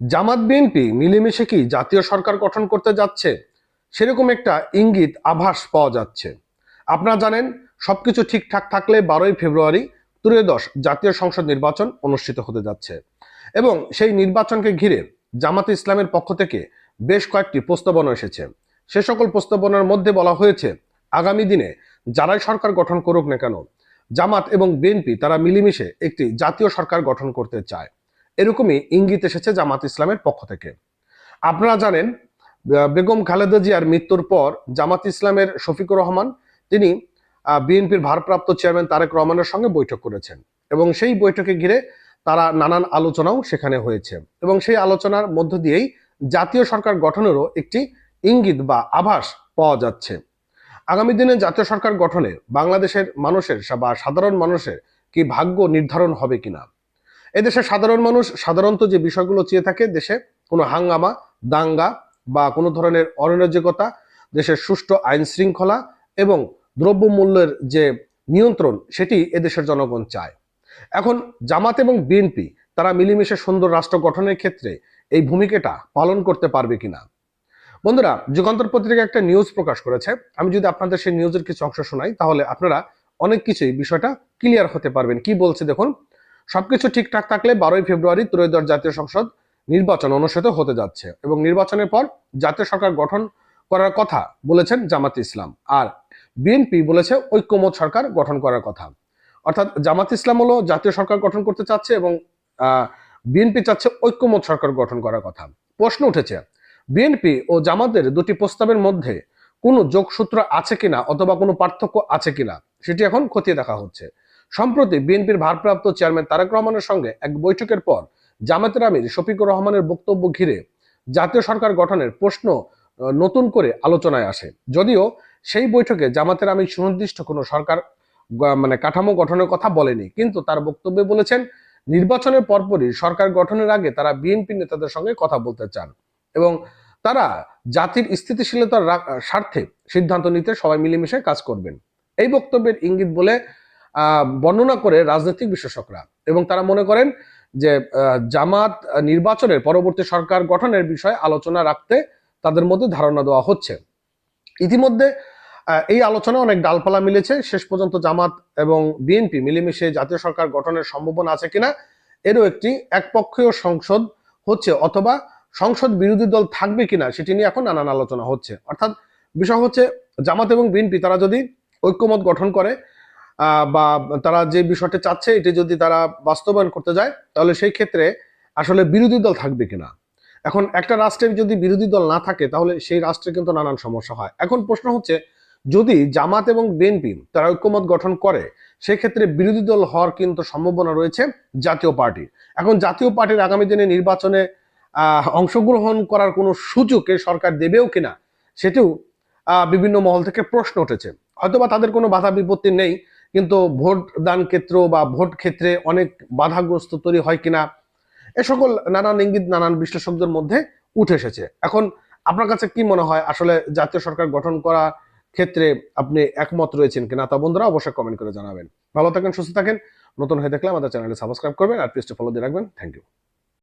জামাত BNP মিলেমিশে কি জাতীয় সরকার গঠন করতে যাচ্ছে, সেরকম একটা ইঙ্গিত আভাস পাওয়া যাচ্ছে। আপনারা জানেন, সবকিছু ঠিকঠাক থাকলে 12ই ফেব্রুয়ারি ত্রয়োদশ জাতীয় সংসদ নির্বাচন অনুষ্ঠিত হতে যাচ্ছে এবং সেই নির্বাচনকে ঘিরে জামাতে ইসলামের পক্ষ থেকে বেশ কয়েকটি প্রস্তাবনা এসেছে। সে সকল প্রস্তাবনার মধ্যে বলা হয়েছে, আগামী দিনে যারাই সরকার গঠন করুক না কেন, জামাত এবং বিএনপি তারা মিলেমিশে একটি জাতীয় সরকার গঠন করতে চায়। এরকমই ইঙ্গিত এসেছে জামাত ইসলামের পক্ষ থেকে। আপনারা জানেন, বেগম খালেদা জিয়ার মৃত্যুর পর জামাত ইসলামের শফিকুর রহমান তিনি বিএনপির ভারপ্রাপ্ত চেয়ারম্যান তারেক রহমানের সঙ্গে বৈঠক করেছেন এবং সেই বৈঠকে ঘিরে তারা নানান আলোচনাও সেখানে হয়েছে এবং সেই আলোচনার মধ্য দিয়েই জাতীয় সরকার গঠনেরও একটি ইঙ্গিত বা আভাস পাওয়া যাচ্ছে। আগামী দিনে জাতীয় সরকার গঠনে বাংলাদেশের মানুষের বা সাধারণ মানুষের কি ভাগ্য নির্ধারণ হবে কিনা। এদেশের সাধারণ মানুষ সাধারণত যে বিষয়গুলো চেয়ে থাকে, দেশে কোনো হাঙ্গামা, দাঙ্গা বা কোনো ধরনের অরাজকতা, দেশের সুষ্ঠু আইন শৃঙ্খলা এবং দ্রব্যমূল্যের যে নিয়ন্ত্রণ, সেটি এদেশের জনগণ চায়। এখন জামাত এবং বিএনপি তারা মিলেমিশে সুন্দর রাষ্ট্র গঠনের ক্ষেত্রে এই ভূমিকাটা পালন করতে পারবে কিনা। বন্ধুরা, যুগান্তর পত্রিকা একটা নিউজ প্রকাশ করেছে। আমি যদি আপনাদের সেই নিউজের কিছু অংশ শোনাই, তাহলে আপনারা অনেক কিছুই বিষয়টা ক্লিয়ার হতে পারবেন। কি বলছে দেখুন। সবকিছু ঠিকঠাক থাকলে 12ই ফেব্রুয়ারি ত্রয়োদশ জাতীয় সংসদ নির্বাচন অনুষ্ঠিত হতে যাচ্ছে এবং নির্বাচনের পর জাতীয় সরকার গঠন করার কথা বলেছেন জামাত ইসলাম, আর বিএনপি বলেছে ঐক্যমত সরকার গঠন করার কথা। অর্থাৎ জামাত ইসলাম হলো জাতীয় সরকার গঠন করতে চাচ্ছে এবং বিএনপি চাচ্ছে ঐক্যমত সরকার গঠন করার কথা। প্রশ্ন উঠেছে, বিএনপি ও জামাতের দুটি প্রস্তাবের মধ্যে কোনো যোগসূত্র আছে কিনা অথবা কোনো পার্থক্য আছে কিনা, সেটি এখন খতিয়ে দেখা হচ্ছে। সম্প্রতি বিএনপির ভারপ্রাপ্ত চেয়ারম্যান তারেক রহমানের সঙ্গে এক বৈঠকের পর জামাতের আমির শফিকুর রহমানের বক্তব্য ঘিরে জাতীয় সরকার গঠনের প্রশ্ন নতুন করে আলোচনায় আসে। যদিও সেই বৈঠকে জামাতের আমির সুনির্দিষ্ট কোনো সরকার কাঠামো গঠনের কথা বলেনি, কিন্তু তার বক্তব্যে বলেছেন নির্বাচনের পরপরই সরকার গঠনের আগে তারা বিএনপি নেতাদের সঙ্গে কথা বলতে চান এবং তারা জাতির স্থিতিশীলতার স্বার্থে সিদ্ধান্ত নিতে সবাই মিলেমিশে কাজ করবেন। এই বক্তব্যের ইঙ্গিত বলে বর্ণনা করে রাজনৈতিক বিশেষজ্ঞরা, এবং তারা মনে করেন যে জামাত নির্বাচনের পরবর্তী সরকার গঠনের বিষয়ে আলোচনা রাখতে তাদের মধ্যে ধারণা দেওয়া হচ্ছে। ইতিমধ্যে এই আলোচনা অনেক ডালপালা মিলেছে। শেষ পর্যন্ত জামাত এবং বিএনপি মিলেমিশে জাতীয় সরকার গঠনের সম্ভাবনা আছে কিনা এরও একটি একপক্ষীয় সংসদ হচ্ছে, অথবা সংসদ বিরোধী দল থাকবে কিনা সেটি নিয়ে এখন নানান আলোচনা হচ্ছে। অর্থাৎ বিষয় হচ্ছে, জামাত এবং বিএনপি তারা যদি ঐক্যমত গঠন করে বা তারা যে বিষয়টা চাচ্ছে এটি যদি তারা বাস্তবায়ন করতে যায়, তাহলে সেই ক্ষেত্রে আসলে বিরোধী দল থাকবে কিনা। এখন একটা রাষ্ট্রের যদি বিরোধী দল না থাকে, তাহলে সেই রাষ্ট্রে কিন্তু নানান সমস্যা হয়। এখন প্রশ্ন হচ্ছে, যদি জামাত এবং বিএনপি তারা ঐক্যমত গঠন করে, সেক্ষেত্রে বিরোধী দল হওয়ার কিন্তু সম্ভাবনা রয়েছে জাতীয় পার্টি। এখন জাতীয় পার্টির আগামী দিনে নির্বাচনে অংশগ্রহণ করার কোনো সুযোগ সরকার দেবেও কিনা, সেটিও বিভিন্ন মহল থেকে প্রশ্ন উঠেছে। হয়তোবা তাদের কোনো বাধা বিপত্তি নেই, কিন্তু ভোট দান ক্ষেত্র বা ভোট ক্ষেত্রে অনেক বাধাগ্রস্ত তৈরি হয় কিনা, এ সকল নানান ইঙ্গিত নানান বিশ্লেষকদের মধ্যে উঠে এসেছে। এখন আপনার কাছে কি মনে হয়, আসলে জাতীয় সরকার গঠন করা ক্ষেত্রে আপনি একমত রয়েছেন কিনা? তা বন্ধুরা অবশ্যই কমেন্ট করে জানাবেন। ভালো থাকেন, সুস্থ থাকেন। নতুন হয়ে দেখলে আমাদের চ্যানেলটি সাবস্ক্রাইব করবেন আর পেজটি ফলো দিয়ে রাখবেন। Thank you.